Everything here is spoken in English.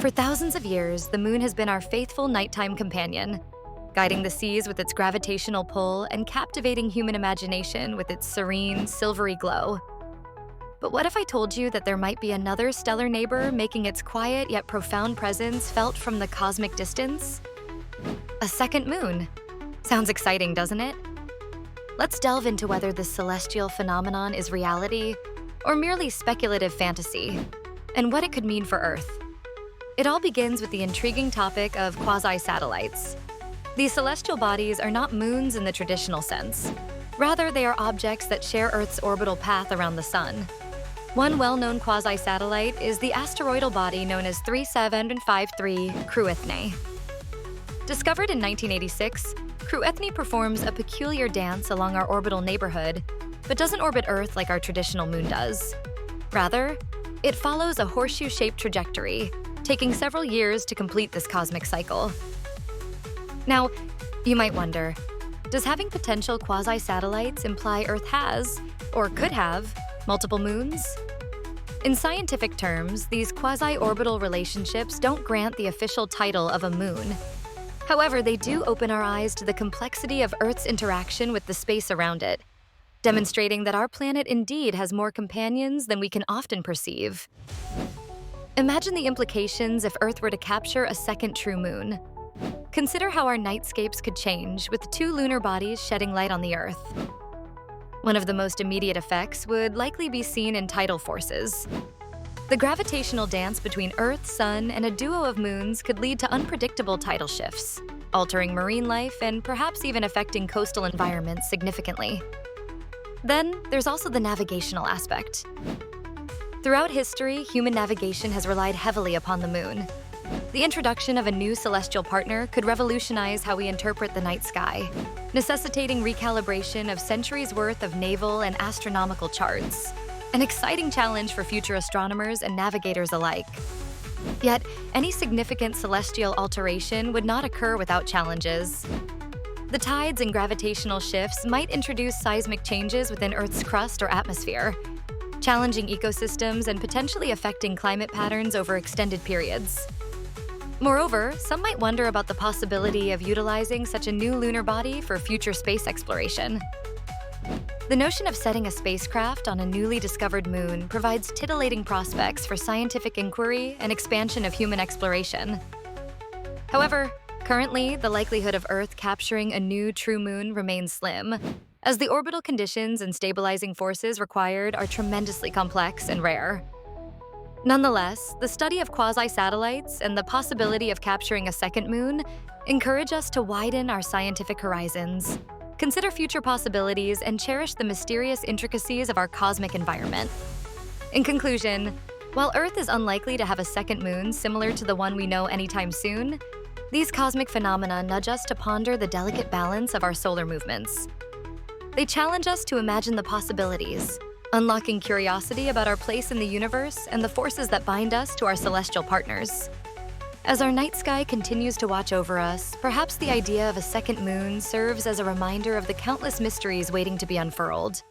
For thousands of years, the moon has been our faithful nighttime companion, guiding the seas with its gravitational pull and captivating human imagination with its serene, silvery glow. But what if I told you that there might be another stellar neighbor making its quiet yet profound presence felt from the cosmic distance? A second moon. Sounds exciting, doesn't it? Let's delve into whether this celestial phenomenon is reality or merely speculative fantasy, and what it could mean for Earth. It all begins with the intriguing topic of quasi-satellites. These celestial bodies are not moons in the traditional sense. Rather, they are objects that share Earth's orbital path around the Sun. One well-known quasi-satellite is the asteroidal body known as 3753 Cruithne. Discovered in 1986, Cruithne performs a peculiar dance along our orbital neighborhood, but doesn't orbit Earth like our traditional moon does. Rather, it follows a horseshoe-shaped trajectory, taking several years to complete this cosmic cycle. Now, you might wonder, does having potential quasi-satellites imply Earth has, or could have, multiple moons? In scientific terms, these quasi-orbital relationships don't grant the official title of a moon. However, they do open our eyes to the complexity of Earth's interaction with the space around it, demonstrating that our planet indeed has more companions than we can often perceive. Imagine the implications if Earth were to capture a second true moon. Consider how our nightscapes could change with two lunar bodies shedding light on the Earth. One of the most immediate effects would likely be seen in tidal forces. The gravitational dance between Earth, Sun, and a duo of moons could lead to unpredictable tidal shifts, altering marine life and perhaps even affecting coastal environments significantly. Then, there's also the navigational aspect. Throughout history, human navigation has relied heavily upon the moon. The introduction of a new celestial partner could revolutionize how we interpret the night sky, necessitating recalibration of centuries' worth of naval and astronomical charts. An exciting challenge for future astronomers and navigators alike. Yet, any significant celestial alteration would not occur without challenges. The tides and gravitational shifts might introduce seismic changes within Earth's crust or atmosphere, challenging ecosystems and potentially affecting climate patterns over extended periods. Moreover, some might wonder about the possibility of utilizing such a new lunar body for future space exploration. The notion of setting a spacecraft on a newly discovered moon provides titillating prospects for scientific inquiry and expansion of human exploration. However, currently, the likelihood of Earth capturing a new true moon remains slim, as the orbital conditions and stabilizing forces required are tremendously complex and rare. Nonetheless, the study of quasi-satellites and the possibility of capturing a second moon encourage us to widen our scientific horizons, consider future possibilities, and cherish the mysterious intricacies of our cosmic environment. In conclusion, while Earth is unlikely to have a second moon similar to the one we know anytime soon, these cosmic phenomena nudge us to ponder the delicate balance of our solar movements. They challenge us to imagine the possibilities, unlocking curiosity about our place in the universe and the forces that bind us to our celestial partners. As our night sky continues to watch over us, perhaps the idea of a second moon serves as a reminder of the countless mysteries waiting to be unfurled.